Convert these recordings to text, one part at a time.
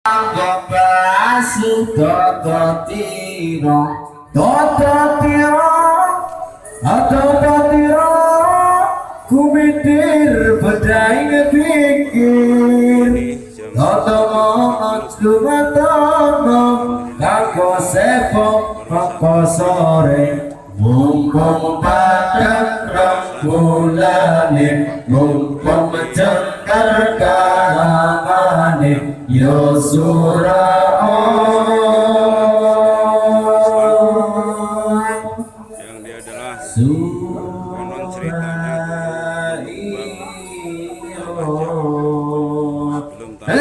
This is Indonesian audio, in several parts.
Gobasu toto tiro, kumitir bedai ngepikir, toto moncu matono, kako sepok kako sore, mumpung padang rembulannya, mumpung mencengkar kalamane, yo surah. Yang dia adalah konon ceritanya belum tahu.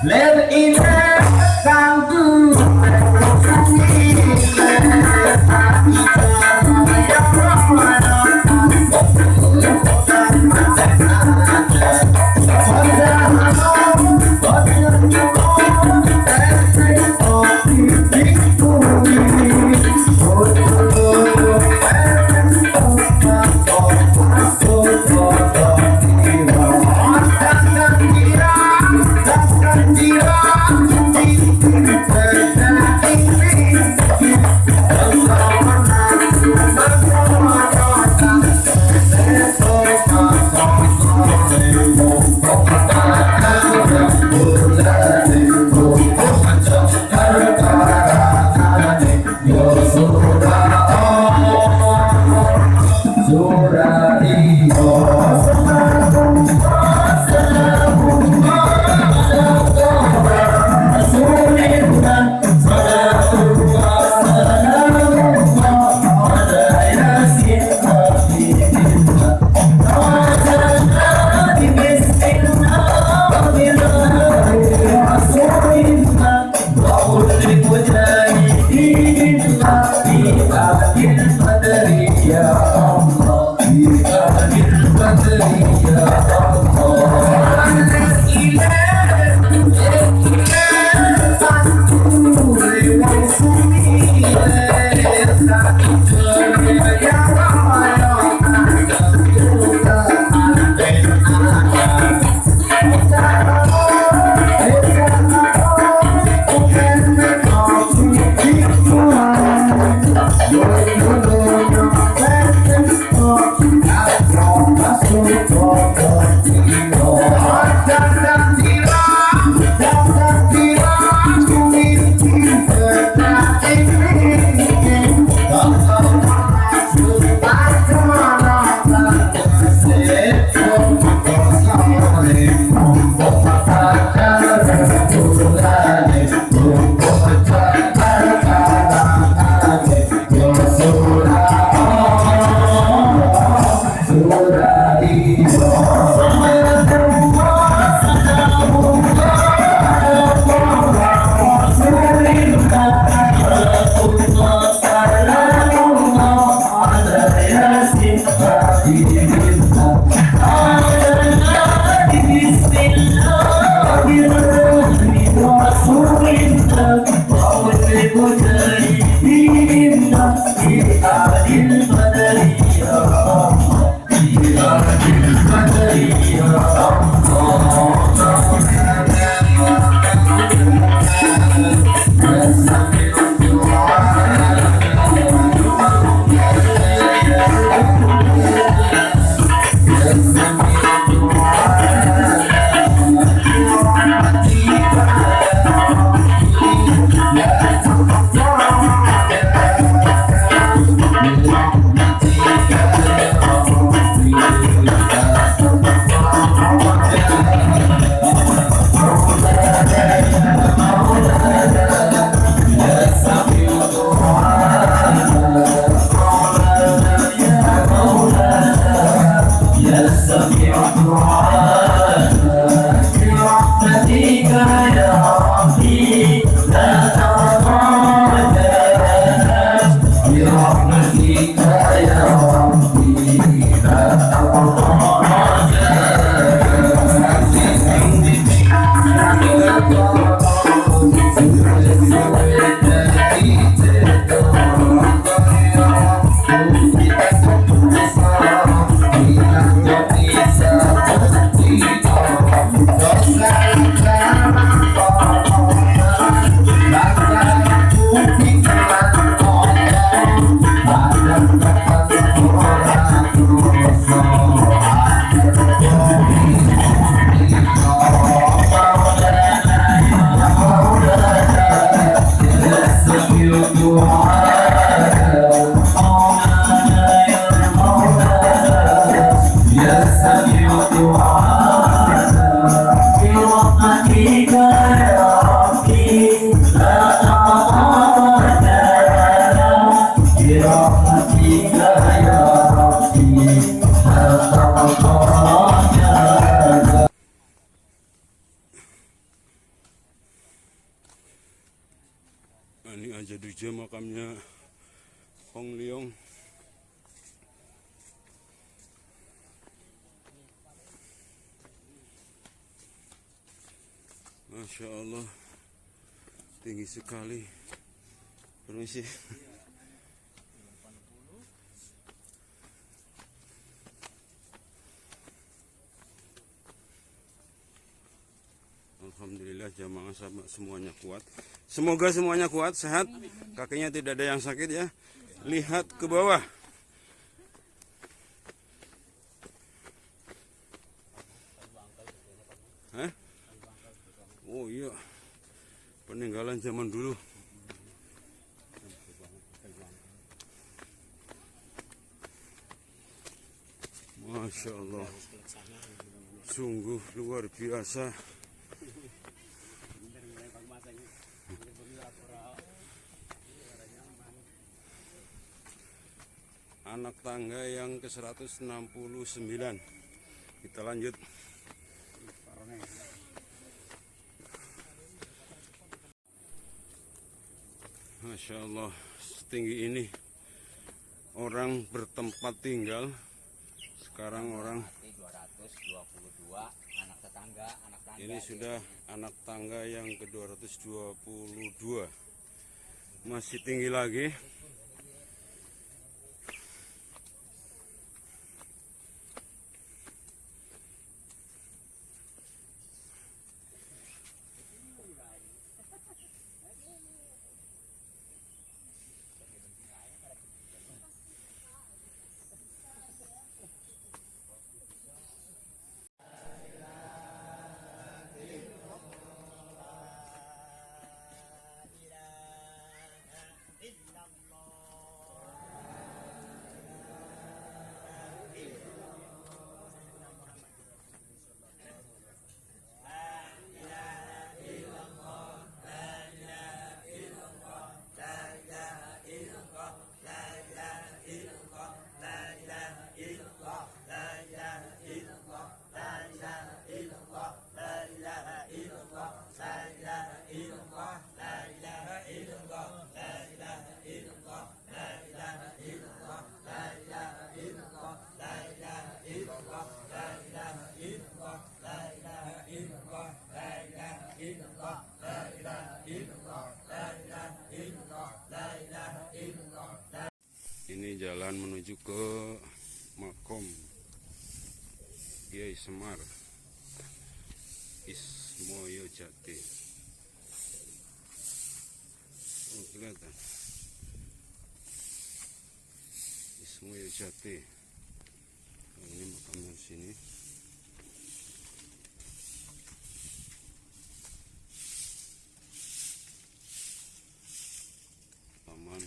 Ler ina kandu Dosa Nah, ini aja duja makamnya Hong Leong. Masya Allah, tinggi sekali. Permisi. Alhamdulillah jamaah sama semuanya kuat. Semoga semuanya kuat, sehat. Kakinya tidak ada yang sakit ya. Lihat ke bawah. Hah? Oh iya. Peninggalan zaman dulu. Masya Allah. Sungguh luar biasa. Anak tangga yang ke-169. Kita lanjut. Masya Allah, setinggi ini orang bertempat tinggal. Sekarang orang 222 anak tetangga, ini sudah anak tangga yang ke-222. Masih tinggi lagi. Ini jalan menuju ke makom Kiai Semar Ismoyo Jati. Oh, kelihatan Ismoyo Jati. Oh, ini makamnya sini. Taman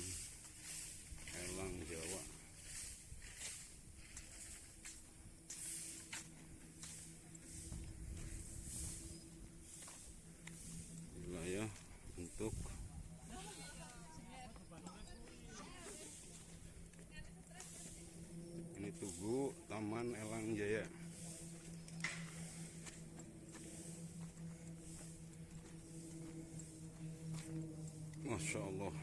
Elang Jawa. Wilayah untuk ini Tugu Taman Elang Jaya. Masya Allah.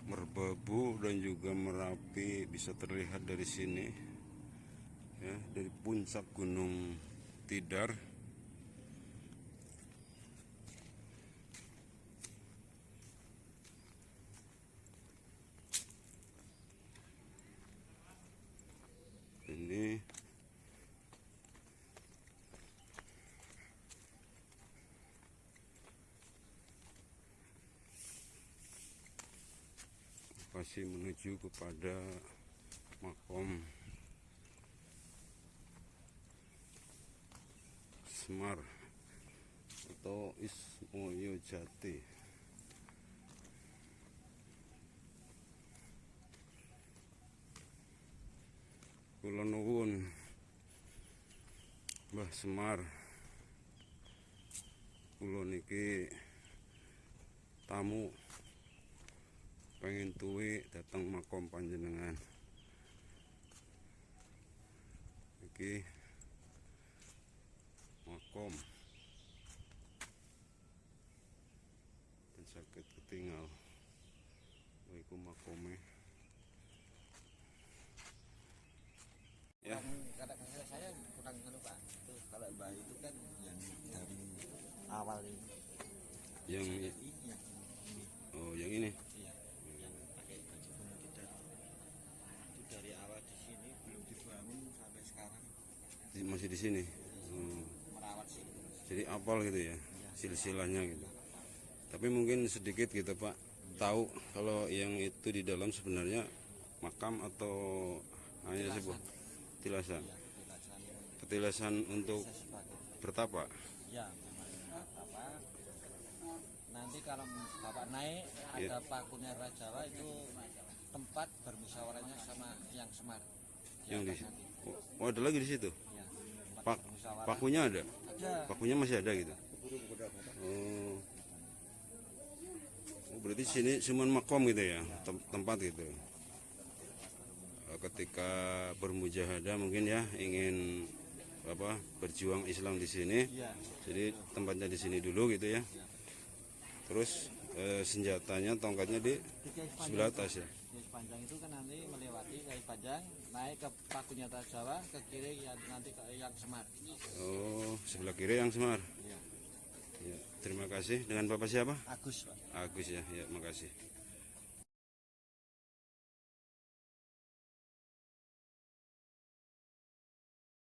Merbabu dan juga Merapi bisa terlihat dari sini ya, dari puncak Gunung Tidar. Ini masih menuju kepada makom Semar atau Ismoyo Jati. Kula nuwun Mbah Semar. Kula niki tamu pengen tuwi datang makom panjenengan. Iki makom dan sakit ketinggal. Iku makome. Ya. Kadang-kadang saya kurang Pak. Itu kalau Mbah itu kan yang dari awal ini. Yang oh, yang ini. Iya, yang pakai baju gunung tidak. Itu dari awal di sini belum dibangun sampai sekarang Masih di sini. merawat sini. Jadi apal gitu ya, silsilahnya gitu. Tapi mungkin sedikit gitu Pak, tahu kalau yang itu di dalam sebenarnya makam atau hanya sebuah petilasan. Ya, petilasan Petilasan untuk sebagai. bertapa. Ya, memang apa? Nanti kalau Bapak naik Ya. ada pakunya Raja Jawa itu tempat bermusyawarahnya sama yang Semar. Yang di atas nanti. oh, ada lagi di situ. Ya, tempat Pak, bermusyawarah. pakunya ada. Ada. Pakunya masih ada gitu. Oh. Oh, berarti sini cuma makom gitu ya, tempat gitu. Ketika bermujahadah mungkin ya ingin apa berjuang Islam di sini. Iya. Jadi tempatnya di sini dulu gitu ya. Terus senjatanya, tongkatnya di Di Kiai sebelah Panjang. atas ya. Kiai Panjang itu kan nanti melewati Kiai Panjang, naik ke pakunya Raja Jawa, ke kiri ya, nanti ke yang Semar. Oh, sebelah kiri yang Semar. Iya. Ya, terima kasih. Dengan Bapak siapa? Agus, Pak. Agus ya. Ya, makasih.